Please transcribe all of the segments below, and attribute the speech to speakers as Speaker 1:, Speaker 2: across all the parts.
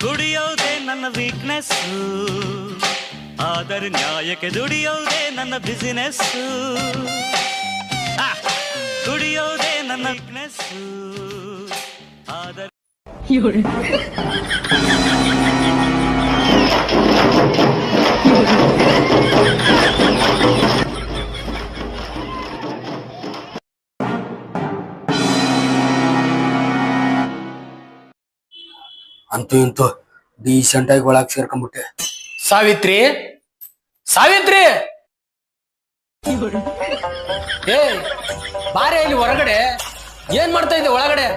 Speaker 1: ಕುಡಿಯೋದೇ ನನ್ನ ವೀಕ್ನೆಸ್, ಆದರೆ ನ್ಯಾಯಕ್ಕೆ ದುಡಿಯೋದೇ ನನ್ನ ಬಿಸಿನೆಸ್. ಕುಡಿಯೋದೇ ನನ್ನ ವೀಕ್ನೆಸ್, ಆದರೆ
Speaker 2: ಅಂತೂ ಇಂತೂ ಡೀಸೆಂಟ್ ಆಗಿ ಒಳಗ್ ಸೇರ್ಕೊಂಡ್ಬಿಟ್ಟೆ.
Speaker 3: ಸಾವಿತ್ರಿ, ಸಾವಿತ್ರಿ, ಏ ಬಾರೆ ಇಲ್ಲಿ ಹೊರಗಡೆ. ಏನ್ ಮಾಡ್ತಾ ಇದ್ದೆ ಒಳಗಡೆ?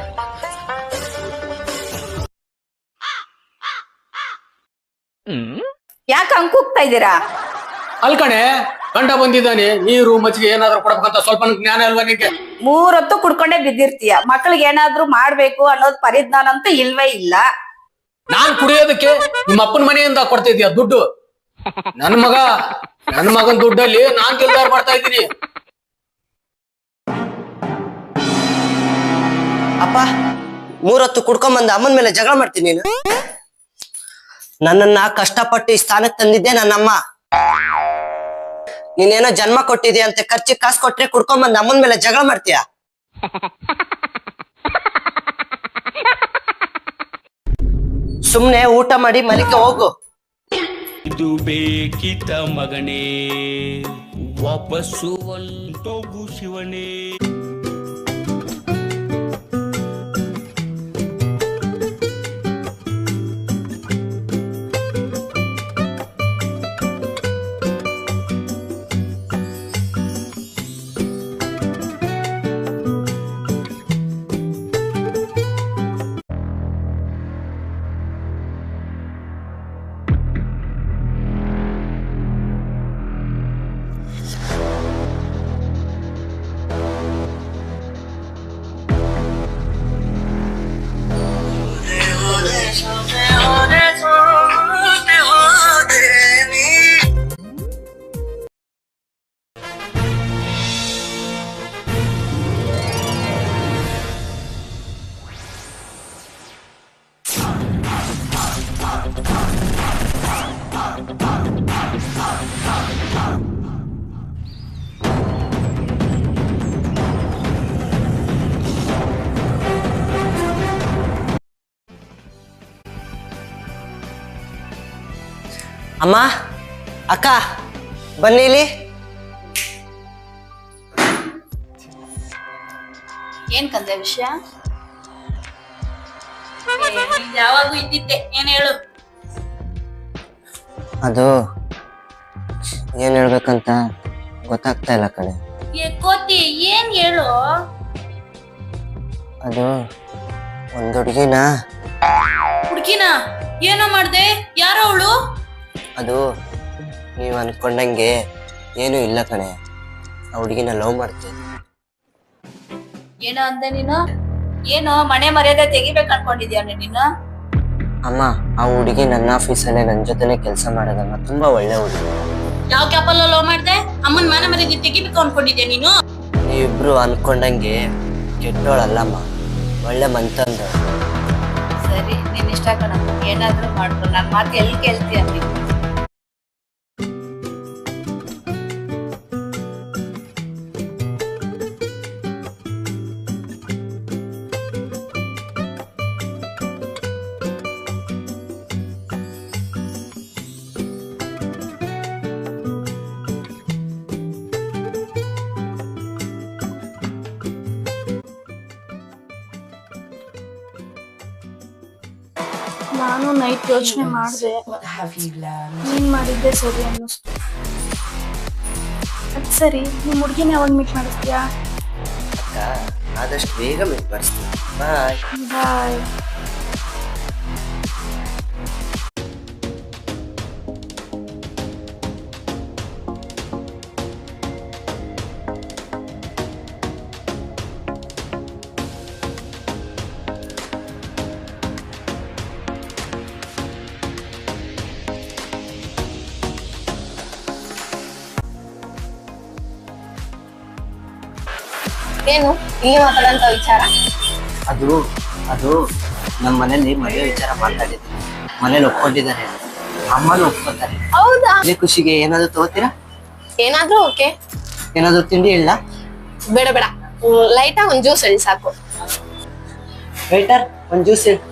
Speaker 4: ಯಾಕೆ ಹಂಗ್ ಕೂಗ್ತಾ ಇದ್ದೀರಾ?
Speaker 3: ಅಲ್ಕಣೆ, ಗಂಡ ಬಂದಿದ್ದಾನೆ, ನೀರು ಮಜ್ಜಿಗೆ ಏನಾದ್ರು ಕೊಡ್ಬೇಕಂತ ಸ್ವಲ್ಪ ಜ್ಞಾನ ಅಲ್ವಾ ನಿಂಗೆ?
Speaker 4: 3 ಹೊತ್ತು ಕುಡ್ಕೊಂಡೇ ಬಿದ್ದಿರ್ತೀಯ. ಮಕ್ಳಿಗೆ ಏನಾದ್ರು ಮಾಡ್ಬೇಕು ಅನ್ನೋದು ಪರಿಜ್ಞಾನ ಅಂತೂ ಇಲ್ವೇ ಇಲ್ಲ.
Speaker 3: ನಾನ್ ಕುಡಿಯೋದಕ್ಕೆ ನಿಮ್ಮ ಅಪ್ಪನ ಮನೆಯಿಂದ ಕೊಡ್ತಿದ್ಯಾ ದುಡ್ಡು? ನನ್ನ ಮಗನ್ ದುಡ್ಡಲ್ಲಿ ನಾನ್ ಕೆಲಸ ಮಾಡ್ತಾ ಇದ್ದೀನಿ.
Speaker 5: ಅಪ್ಪ 3 ಹೊತ್ತು ಕುಡ್ಕೊಂಬಂದ ಅಮ್ಮನ ಮೇಲೆ ಜಗಳ ಮಾಡ್ತೀನಿ ನೀನು. ನನ್ನನ್ನ ಕಷ್ಟಪಟ್ಟು ಈ ಸ್ಥಾನಕ್ಕೆ ತಂದಿದ್ದೆ ನನ್ನಮ್ಮ. ನೀನೇನೋ ಜನ್ಮ ಕೊಟ್ಟಿದ್ಯಾ ಅಂತ ಖರ್ಚಿಗೆ ಕಾಸು ಕೊಟ್ರೆ ಕುಡ್ಕೊಂಬಂದ ಅಮ್ಮನ ಮೇಲೆ ಜಗಳ ಮಾಡ್ತೀಯ? ಸುಮ್ನೆ ಊಟ ಮಾಡಿ ಮಲಿಕೆ ಹೋಗು.
Speaker 1: ಇದು ಬೇಕಿತ ಮಗನೇ, ವಾಪಸ್ಸು ಒಂಟೋಗು ಶಿವನೇ.
Speaker 5: ಅಮ್ಮ, ಅಕ್ಕ, ಬನ್ನಿ ಇಲ್ಲಿ.
Speaker 4: ಏನ್ ಕಂದೆ ವಿಷಯ? ಯಾವಾಗೂ ಇದ್ದಿದ್ದೆ, ಏನ್ ಹೇಳು?
Speaker 5: ಅದು ಏನ್ ಹೇಳ್ಬೇಕಂತ ಗೊತ್ತಾಗ್ತಾ ಇಲ್ಲ ಕಣೆ.
Speaker 4: ಕೋತಿ, ಏನ್ ಹೇಳು?
Speaker 5: ಅದು ಒಂದ್ ಹುಡುಗಿನ
Speaker 4: ಏನೋ ಮಾಡ್ದೆ? ಯಾರೋ ಅವಳು?
Speaker 5: ಅದು ನೀವ್ ಅನ್ಕೊಂಡಂಗೆ ಏನು ಇಲ್ಲ ಕಣೆ. ಆ ಹುಡುಗಿನ ಲವ್ ಮಾಡ್ತೀನಿ.
Speaker 4: ಏನೋ ಅಂದೆ ನೀನು? ಏನೋ ಮನೆ ಮರ್ಯಾದೆ ತೆಗಿಬೇಕು ಅನ್ಕೊಂಡಿದ್ಯಾ ನೀನು?
Speaker 5: ಅಮ್ಮ, ಆ ಹುಡುಗಿ ನನ್ನ ಆಫೀಸಲ್ಲೇ ನನ್ ಜೊತೆನೆ ಕೆಲಸ ಮಾಡೋದಮ್ಮ. ತುಂಬಾ ಒಳ್ಳೆ ಹುಡುಗಿ.
Speaker 4: ಯಾವ ಕ್ಯಾಪಲ್ಲ ಲವ್ ಮಾಡ್ದೆ? ಅಮ್ಮನ್ ಮನೆ ಮರ್ಯಾದೆ ತೆಗಿಬೇಕು ಅನ್ಕೊಂಡಿದ್ಯಾ ನೀನು?
Speaker 5: ನೀವಿಬ್ರು ಅನ್ಕೊಂಡಂಗೆ ಕೆಟ್ಟೋಳಲ್ಲಮ್ಮ, ಒಳ್ಳೆ ಮಂತಂದ.
Speaker 4: ಸರಿ, ನೀನ್ ಇಷ್ಟ ಕಣ, ಏನಾದ್ರೂ ಮಾಡ್ಕೊ. ನನ್ ಮಾತು ಎಲ್ಲಿ ಕೇಳ್ತೀಯ ನೀನು?
Speaker 6: ನಾನು ನೈಟ್ ಯೋಚನೆ ಮಾಡಿದೆ, ನೀನ್ ಮಾಡಿದ್ದೆ ಸರಿ ಅನ್ನಿಸ್ತು. ಅದ್ ಸರಿ, ನಿಮ್ ಹುಡ್ಗಿನ ಯಾವಾಗ ಮೀಟ್ ಮಾಡಿಸ್ತೀಯಾ?
Speaker 5: ಆದಷ್ಟು ಬೇಗ ಮಿಸ್ ಬರ್ಸ್ತೀನಿ. ಬಾಯ್.
Speaker 6: ಬಾಯ್.
Speaker 4: ಏನು ಇಲ್ಲಿ ಮಾತಾಡಂತ ವಿಚಾರ?
Speaker 5: ಅದು ಅದು ನಮ್ಮ ಮನೇಲಿ ಮದುವೆ ವಿಚಾರ ಮಾತಾಡಿದ್ವಿ. ಮನೇಲಿ ಒಪ್ಕೊಂಡಿದ್ದಾರೆ, ಅಮ್ಮನೂ ಒಪ್ಕೊತಾರೆ.
Speaker 4: ಹೌದಾ?
Speaker 5: ಅದೇ ಖುಷಿಗೆ ಏನಾದ್ರು ತಗೋತೀರಾ?
Speaker 4: ಏನಾದ್ರೂ ಓಕೆ.
Speaker 5: ಏನಾದ್ರು ತಿಂಡಿ ಇಲ್ಲ?
Speaker 4: ಬೇಡ ಬೇಡ, ಲೈಟ್ ಆಗಿ ಒಂದ್ ಜ್ಯೂಸ್ ಹೇಳಿ ಸಾಕು.
Speaker 5: ವೇಟರ್, ಒಂದ್ ಜ್ಯೂಸ್ ಹೇಳಿ.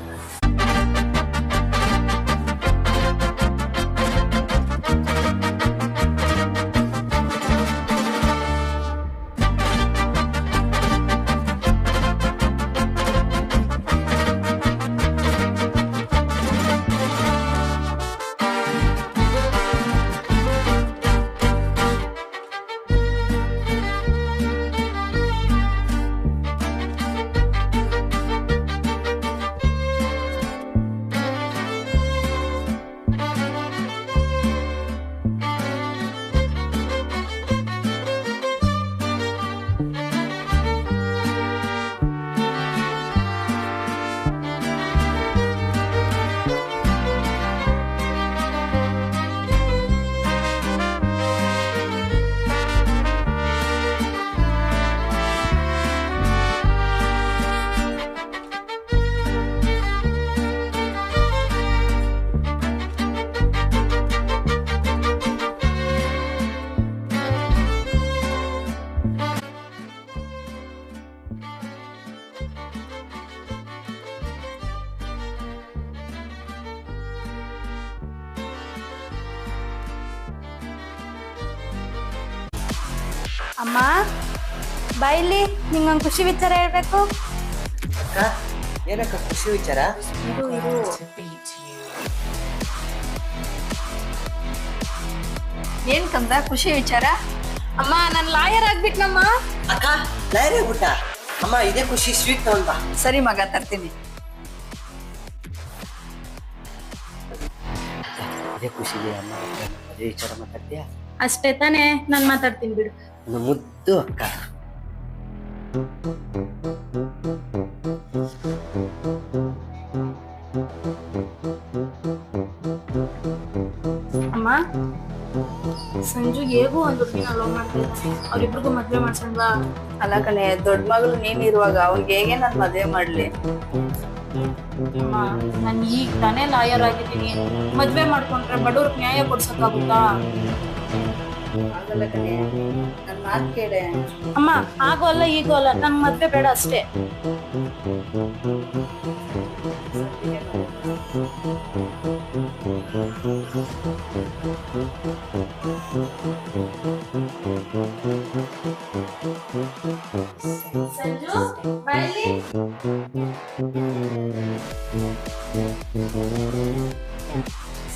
Speaker 6: ಅಮ್ಮ ಬಾಯಿಲಿ ನಿಂಗೊಂದು ಖುಷಿ ವಿಚಾರ ಹೇಳ್ಬೇಕು.
Speaker 5: ಅಕ್ಕ, ಏನಕ್ಕ ಖುಷಿ ವಿಚಾರ?
Speaker 4: ಏನ್ ಕಂದ ಖುಷಿ ವಿಚಾರ?
Speaker 6: ಅಮ್ಮ ನಾನು ಲಾಯರ್ ಆಗ್ಬಿಟ್ನಮ್ಮ.
Speaker 5: ಅಕ್ಕ, ಲಾಯರ್ ಆಗ್ಬಿಟ್ಟ? ಅಮ್ಮ, ಇದೇ ಖುಷಿ, ಸ್ವೀಟ್ ತಗೊಂಡ್ ಬಾ.
Speaker 4: ಸರಿ ಮಗ, ತರ್ತೀನಿ.
Speaker 5: ಇದೇ ಖುಷಿಗೆ ಅಮ್ಮ ಮದುವೆ ವಿಚಾರ ಮಾತಾಡ್ತೀಯಾ?
Speaker 6: ಅಷ್ಟೇ ತಾನೇ, ನಾನು ಮಾತಾಡ್ತೀನಿ ಬಿಡು.
Speaker 5: ಒಂದು ಮುದ್ದು ಅಕ್ಕ.
Speaker 6: ಅಮ್ಮ, ಸಂಜು ಹೇಗೂ ಒಂದು ಹುಡುಗಿನ ಲವ್ ಮಾಡ್ತಿದ್ದೆ, ಅವ್ರಿಬ್ರಿಗೂ ಮದ್ವೆ ಮಾಡ್ಸಲ್ವಾ?
Speaker 4: ಅಲ್ಲ ಕಣೆ, ದೊಡ್ಡ ಮಗಳು ನೀನಿರುವಾಗ ಅವ್ನಿಗೆ ಹೇಗೆ ನಾನು ಮದುವೆ ಮಾಡ್ಲಿ?
Speaker 6: ಅಮ್ಮ, ನಾನು ಈಗ ತಾನೇ ಲಾಯರ್ ಆಗಿದ್ದೀನಿ, ಮದ್ವೆ ಮಾಡ್ಕೊಂಡ್ರೆ ಬಡವ್ರಿಗೆ ನ್ಯಾಯ ಕೊಡ್ಸಕ್ಕಾಗುತ್ತಾ?
Speaker 4: ಆಗಲ್ಲ ಕಣೆ, ನನ್ನ ಮಾತು ಕೇಳೆ.
Speaker 6: ಅಮ್ಮ, ಆಗೋ ಅಲ್ಲ ಈಗೋ ಅಲ್ಲ, ನಂಗೆ ಮದ್ವೆ ಬೇಡ ಅಷ್ಟೇ. ಸಂಜು, ಬಾಯಿಲಿ.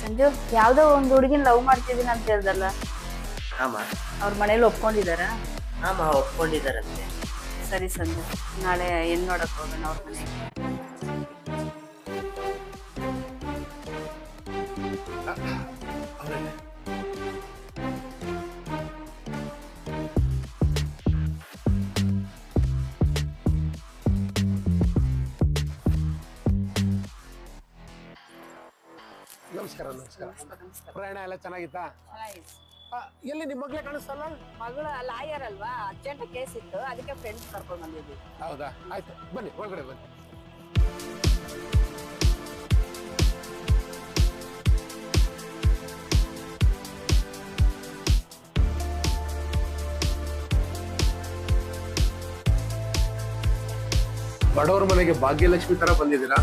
Speaker 4: ಸಂಜು, ಯಾವ್ದೋ ಒಂದು ಹುಡುಗಿನ ಲವ್ ಮಾಡ್ತಿದ್ದೀನಿ ಅಂತ ಹೇಳ್ದಲ್ಲ,
Speaker 5: ಆಮ
Speaker 4: ಅವ್ರ ಮನೇಲಿ ಒಪ್ಕೊಂಡಿದಾರ?
Speaker 5: ಆಮ ಒಪ್ಕೊಂಡಿದಾರಂತೆ.
Speaker 4: ಸರಿ ಸಂಜು, ನಾಳೆ ಏನ್ ನೋಡಕ್ ಹೋಗೋಣ ಅವ್ರ ಮನೆಗೆ.
Speaker 7: ನಮಸ್ಕಾರ. ಪ್ರಯಾಣ ಎಲ್ಲ ಚೆನ್ನಾಗಿತ್ತಾ? ಎಲ್ಲಿ ನಿಮ್ಮ ಮಗಳೇ ಕಾಣಿಸ್ತಲ್ಲ?
Speaker 4: ಮಗಳು ಲಾಯರ್ ಅಲ್ವಾ, ಅರ್ಜೆಂಟ್ ಕೇಸ್ ಇತ್ತು, ಅದಕ್ಕೆ ಫ್ರೆಂಡ್ಸ್ ಕರ್ಕೊಂಡು ಬಂದಿದ್ವಿ.
Speaker 7: ಹೌದಾ? ಆಯ್ತು, ಬನ್ನಿ ಒಳಗಡೆ ಬನ್ನಿ. ಬಡವರ ಮನೆಗೆ ಭಾಗ್ಯಲಕ್ಷ್ಮಿ ತರ ಬಂದಿದ್ದೀರಾ?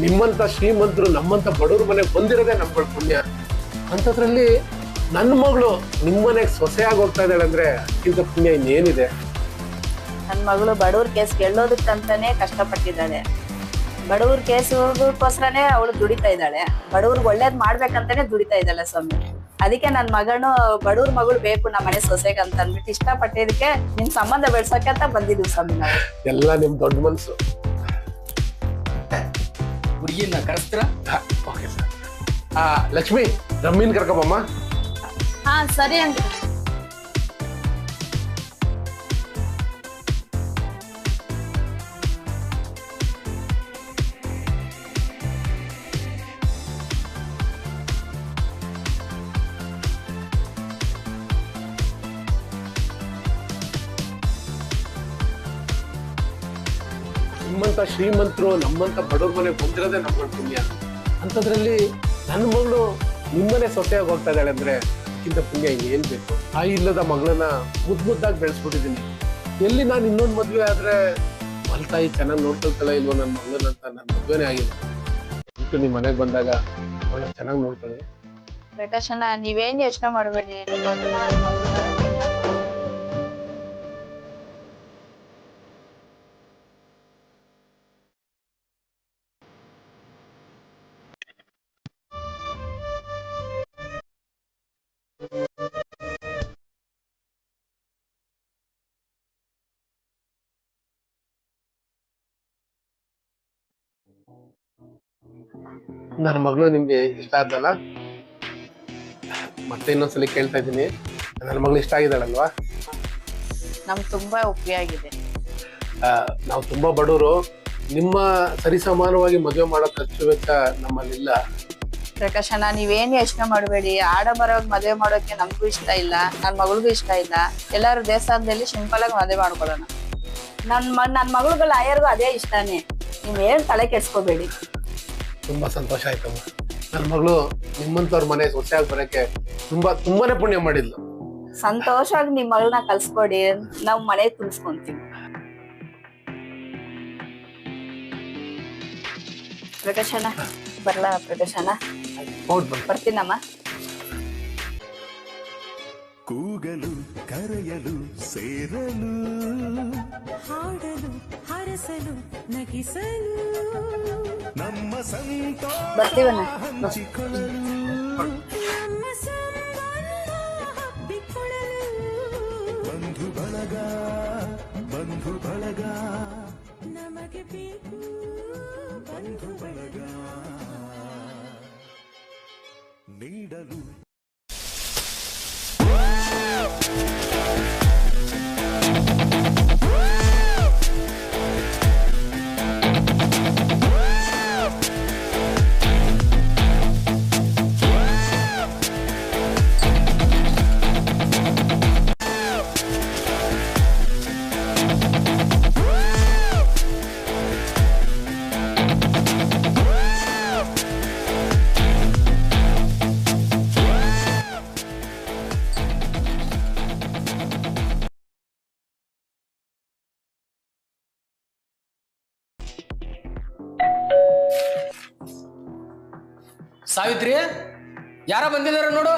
Speaker 7: ನಿಮ್ಮಂತ ಶ್ರೀಮಂತರು ನಮ್ಮಂತ ಬಡವ್ರ ಮನೆಗೆ ಬಂದಿರೋದೇ ನಮ್ಗಳ ಪುಣ್ಯ. ಅಂಥದ್ರಲ್ಲಿ ನನ್ನ ಮಗಳು ನಿಮ್ಮನೆಗೆ ಸೊಸೆಯಾಗಿ ಹೋಗ್ತಾ ಇದ್ದಾಳೆ ಅಂದ್ರೆ ಅದಕ್ಕಿಂತ ಪುಣ್ಯ ಇನ್ನೇನಿದೆ?
Speaker 4: ನನ್ನ ಮಗಳು ಬಡವ್ರ ಕೇಸ್ ಗೆಲ್ಲೋದಕ್ಕಂತಾನೆ ಕಷ್ಟಪಟ್ಟಿದ್ದಾಳೆ. ಬಡವ್ರ ಕೇಸ್ಗೋಸ್ಕರನೇ ಅವಳು ದುಡಿತಾ ಇದ್ದಾಳೆ. ಬಡವ್ರಿಗೆ ಒಳ್ಳೇದ್ ಮಾಡ್ಬೇಕಂತಾನೆ ದುಡಿತಾ ಇದ್ದಾಳೆ ಸ್ವಾಮಿ. ಅದಕ್ಕೆ ನನ್ನ ಮಗನು ಬಡವ್ರ ಮಗಳು ಬೇಕು ನಮ್ಮ ಮನೆ ಸೊಸೆಗೆ ಅಂತ ಅಂದ್ಬಿಟ್ಟು ಇಷ್ಟಪಟ್ಟಿದ್ದಕ್ಕೆ ನಿಮ್ ಸಂಬಂಧ ಬೆಳ್ಸೋಕೆ ಅಂತ ಬಂದಿದ್ವಿ ಸ್ವಾಮಿ ನಾವು.
Speaker 7: ಎಲ್ಲ ನಿಮ್ ದೊಡ್ಡ ಮನ್ಸು.
Speaker 3: ಹುಡುಗಿನ ಕರೆಸ್ತೀರಾ?
Speaker 7: Okay sir. ಲಕ್ಷ್ಮಿ, ರಮ್ಮಿನ್ ಕರ್ಕೊಂಬಮ್ಮ.
Speaker 6: ಹಾ ಸರಿ ಅಂದ್ರಿ.
Speaker 7: ನಿಮ್ಮಂತ ಶ್ರೀಮಂತರು ನಮ್ಮಂತ ಬಡವ್ರ ಮನೆಗೆ ಬಂದಿರೋದೇ ನಮ್ಮ ಪುಣ್ಯ. ಅಂಥದ್ರಲ್ಲಿ ನನ್ನ ಮಗಳು ನಿಮ್ಮನೆ ಸೊಸೆಯಾಗಿ ಹೋಗ್ತಾ ಇದ್ದಾಳೆ ಅಂದ್ರೆ ಇದಕ್ಕಿಂತ ಪುಣ್ಯ ಏನ್ ಬೇಕು? ಆ ಇಲ್ಲದ ಮಗಳನ್ನ ಮುದ್ದಾಗಿ ಬೆಳೆಸ್ಬಿಟ್ಟಿದ್ದೀನಿ. ಎಲ್ಲಿ ನಾನು ಇನ್ನೊಂದು ಮದ್ವೆ ಆದ್ರೆ ಮಲ್ತಾಯಿ ಚೆನ್ನಾಗಿ ನೋಡ್ಕೊಳ್ತಾಳ ಇಲ್ವೋ ನನ್ನ ಮಗಳನ್ನ ಅಂತ ನನ್ನ ಮದ್ವೆನೇ ಆಗಿಲ್ಲ. ಇಂಟು ನಿಮ್ ಮನೆಗೆ ಬಂದಾಗ ಅವಳ ಚೆನ್ನಾಗಿ ನೋಡ್ಕೊಳ್ಳಿ.
Speaker 4: ಪ್ರಕಾಶಣ್ಣ, ನೀವೇನ್ ಯೋಚನೆ ಮಾಡ್ಬೇಡಿ.
Speaker 7: ನನ್ನ ಮಗಳು ನಿಮ್ಗೆ ಇಷ್ಟ ಆದಲ್ಲ? ಮತ್ತೆ ಇನ್ನೊಂದ್ಸಲಿ ಕೇಳ್ತಾ ಇದ್ದೀನಿ, ನನ್ನ ಮಗಳು ಇಷ್ಟ ಆಗಿದ್ದಾಳಲ್ವಾ?
Speaker 4: ನಮ್ಗೆ ತುಂಬಾ ಉಪಯೋಗ ಆಗಿದೆ.
Speaker 7: ನಾವು ತುಂಬಾ ಬಡವರು. ನಿಮ್ಮ ಸರಿಸಮಾನವಾಗಿ ಮದುವೆ ಮಾಡೋ ಖರ್ಚು ವೆಚ್ಚ ನಮ್ಮಲ್ಲಿಲ್ಲ.
Speaker 4: ಪ್ರಕಾಶಣ್ಣ, ನೀವೇನ್ ಯೋಚನೆ ಮಾಡಬೇಡಿ. ಆಡಂಬರವಾಗಿ ಮದುವೆ ಮಾಡೋಕೆ ನಮಗೂ ಇಷ್ಟ ಇಲ್ಲ, ನನ್ನ ಮಗಳಿಗೂ ಇಷ್ಟ ಇಲ್ಲ. ಎಲ್ಲಾರು ದೇವಸ್ಥಾನದಲ್ಲಿ ಸಿಂಪಲ್ ಆಗಿ ಮದುವೆ ಮಾಡ್ಕೊಳ್ಳೋಣ. ನನ್ನ ಮಗಳಿಗೂ ಲಾಯರ್ಗೂ ಅದೇ ಇಷ್ಟನೇ. ನೀವೇನ್ ತಲೆ ಕೆಡ್ಸ್ಕೋಬೇಡಿ.
Speaker 7: ತುಂಬಾ ಸಂತೋಷ ಆಯ್ತಮ್ಮ. ನನ್ನ ಮಗಳು ನಿಮ್ಮಂತವ್ರ ಮನೆ ಸೊಸೆಯಾಗಿ ಬರಕ್ಕೆ ತುಂಬಾನೇ ಪುಣ್ಯ ಮಾಡಿದ್ಲು.
Speaker 4: ಸಂತೋಷವಾಗಿ ನಿಮ್ ಮಗಳನ್ನ ಕಲ್ಸ್ಕೊಡಿ, ನಾವ್ ಮನೆ ತುಂಬಿಸ್ಕೊಂತೀವಿ. ಪ್ರಕಾಶಣ್ಣ ಬರ್ಲಾ? ಪ್ರಕಾಶಣ್ಣ
Speaker 7: ಹೌದು,
Speaker 4: ಬರ್ತೀನಮ್ಮ.
Speaker 8: ಕೂಗಲು ಕರೆಯಲು ಸೇರಲು ಹಾಡಲು ಹರಸಲು ನಗಿಸಲು ನಮ್ಮ ಸಂತೋಷ
Speaker 4: ಬರ್ತೀವಣ್ಣ.
Speaker 8: ಹಂಚಿಕೊಳ್ಳಲು ನಮ್ಮ ಸಂಬಂಧ ಹಬ್ಬಿಕೊಳ್ಳಲು ಬಂಧು ಬಳಗ ನಮಗೆ ಬೇಕು ಬಂಧು ಬಳಗ ನೀಡಲು.
Speaker 3: ಸಾವಿತ್ರಿ, ಯಾರ ಬಂದಿದಾರ ನೋಡು.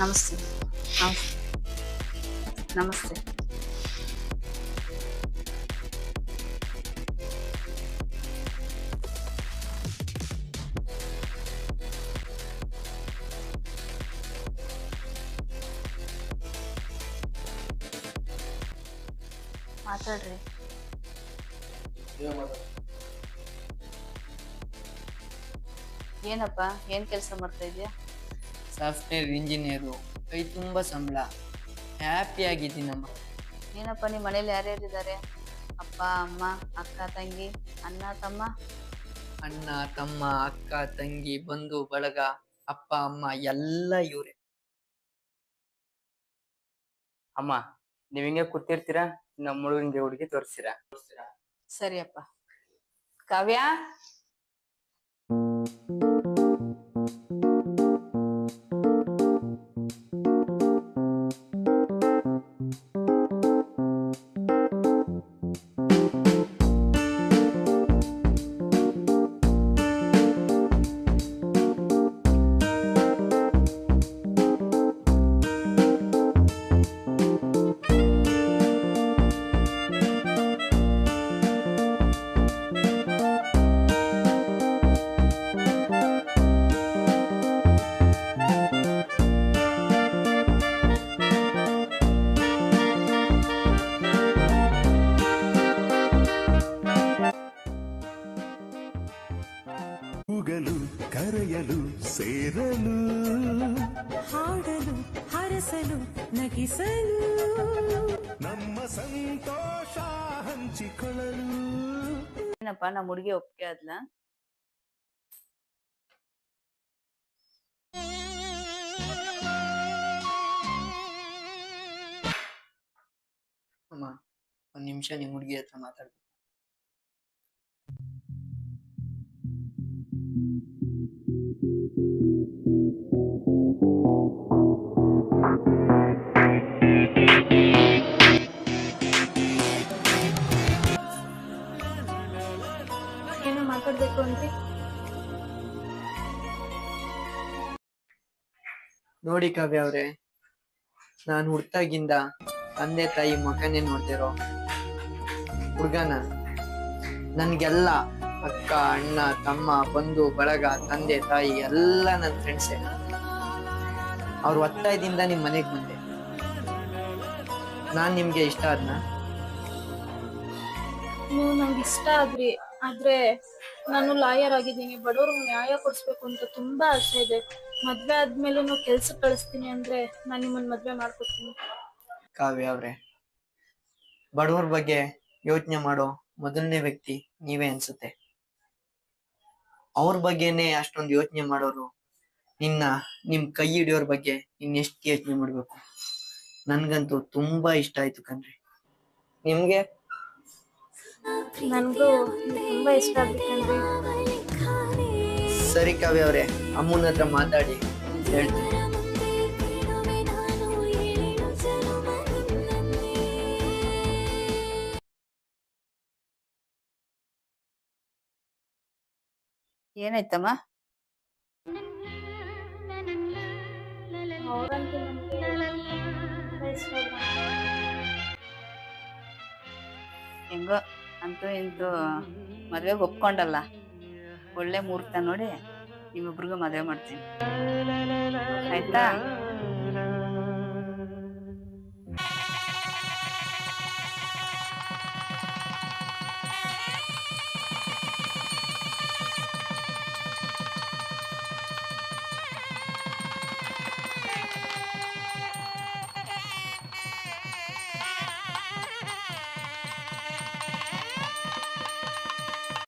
Speaker 4: ನಮಸ್ತೆ. ನಮಸ್ತೆ. ಮಾತಾಡ್ರಿ. ಏನಪ್ಪ, ಏನ್ ಕೆಲಸ ಮಾಡ್ತಾ ಇದೀಯಾ?
Speaker 9: ಸಾಫ್ಟ್ವೇರ್ ಇಂಜಿನಿಯರು, ಕೈ ತುಂಬ ಸಂಬಳ, ಹ್ಯಾಪಿ ಆಗಿದ್ದೀನಮ್ಮ.
Speaker 4: ಏನಪ್ಪ, ನಿಮ್ಮ ಮನೇಲಿ ಯಾರ್ಯಾರಿದ್ದಾರೆ? ಅಪ್ಪ, ಅಮ್ಮ, ಅಕ್ಕ, ತಂಗಿ, ಅಣ್ಣ, ತಮ್ಮ?
Speaker 9: ಅಣ್ಣ, ತಮ್ಮ, ಅಕ್ಕ, ತಂಗಿ, ಬಂಧು ಬಳಗ, ಅಪ್ಪ, ಅಮ್ಮ ಎಲ್ಲ ಇವ್ರೆ.
Speaker 5: ಅಮ್ಮ, ನೀವ್ ಹಿಂಗೆ ಕೂತಿರ್ತೀರಾ, ನಮ್ಮ ಹುಡುಗನಿಗೆ ಹುಡುಗಿ ತೋರಿಸ್ತೀರಾ?
Speaker 4: ಸರಿಯಪ್ಪ. ಕಾವ್ಯ,
Speaker 8: ಸೇರಲು ಹಾಡಲು ಹರಸಲು ನಗಿಸಲು ನಮ್ಮ ಸಂತೋಷ ಹಂಚಿಕೊಳ್ಳಲು.
Speaker 4: ಏನಪ್ಪ ನಮ್ಮ ಹುಡುಗಿ ಒಪ್ಪಿಗೆ ಆದ್ಲ?
Speaker 9: ಅಮ್ಮ ಒಂದ್ ನಿಮಿಷ ನಿಮ್ ಹುಡುಗಿ ಹತ್ರ ಮಾತಾಡ್ಬೇಕು.
Speaker 6: ಏನೋ ಮಾತಾಡ್ಬೇಕು ಅಂದ್ರೆ
Speaker 9: ನೋಡಿ ಕಾವ್ಯ ಅವ್ರೆ, ನಾನ್ ಹುಟ್ಟಾಗಿಂದ ತಂದೆ ತಾಯಿ ಮಗನೇ ನೋಡ್ತಿರೋ ಹುಡ್ಗನ. ನನ್ಗೆಲ್ಲ ಅಕ್ಕ ಅಣ್ಣ ತಮ್ಮ ಬಂಧು ಬಳಗ ತಂದೆ ತಾಯಿ ಎಲ್ಲ ನನ್ನ ಫ್ರೆಂಡ್ಸೇ. ಅವ್ರ ಒತ್ತಾಯದಿಂದ ನಿಮ್ ಮನೆಗ್ ಬಂದೆ. ನಾನ್ ನಿಮ್ಗೆ ಇಷ್ಟ ಆದ್ನ?
Speaker 6: ನೀವು ನಂಗೆ ಇಷ್ಟ ಆದ್ರಿ, ಆದ್ರೆ ನಾನು ಲಾಯರ್ ಆಗಿದ್ದೀನಿ, ಬಡವ್ರಿಗೆ ನ್ಯಾಯ ಕೊಡ್ಸ್ಬೇಕು ಅಂತ ತುಂಬಾ ಆಸೆ ಇದೆ. ಮದ್ವೆ ಆದ್ಮೇಲೂ ಕೆಲ್ಸಕ್ಕೆ ಕಳಿಸ್ತೀನಿ ಅಂದ್ರೆ ನಾನು ನಿಮ್ಮನ್ನ ಮದ್ವೆ ಮಾಡ್ಕೊತೀನಿ.
Speaker 9: ಕಾವ್ಯ ಅವ್ರೆ, ಬಡವ್ರ ಬಗ್ಗೆ ಯೋಚನೆ ಮಾಡೋ ಮೊದಲನೇ ವ್ಯಕ್ತಿ ನೀವೇ ಅನ್ಸುತ್ತೆ. ಅವ್ರ ಬಗ್ಗೆನೆ ಅಷ್ಟೊಂದು ಯೋಚನೆ ಮಾಡೋರು ನಿಮ್ ಕೈ ಹಿಡಿಯೋರ್ ಬಗ್ಗೆ ಇನ್ನೆಷ್ಟು ಯೋಚನೆ ಮಾಡ್ಬೇಕು. ನನ್ಗಂತೂ ತುಂಬಾ ಇಷ್ಟ ಆಯ್ತು ಕಣ್ರಿ. ನಿಮ್ಗೆ?
Speaker 6: ನನ್ಗೂ ತುಂಬಾ ಇಷ್ಟ ಆಗ್ಬೇಕಂದ್ರೆ.
Speaker 9: ಸರಿ ಕಾವ್ಯ ಅವ್ರೆ, ಅಮ್ಮನ ಹತ್ರ ಮಾತಾಡಿ ಹೇಳ್ತೀನಿ.
Speaker 4: ಏನಾಯ್ತಮ್ಮ?
Speaker 6: ಅವ್ರಂತೂ ನನ್ಗೆ ತುಂಬಾ ಇಷ್ಟ ಆದ್ರು.
Speaker 4: ಹೆಂಗೋ ಅಂತೂ ಇಂತೂ ಮದ್ವೆಗೆ ಒಪ್ಕೊಂಡಲ್ಲ. ಒಳ್ಳೆ ಮುಹೂರ್ತ ನೋಡಿ ನಿಮ್ಮಿಬ್ರಿಗೂ ಮದ್ವೆ ಮಾಡ್ತೀನಿ, ಆಯ್ತಾ?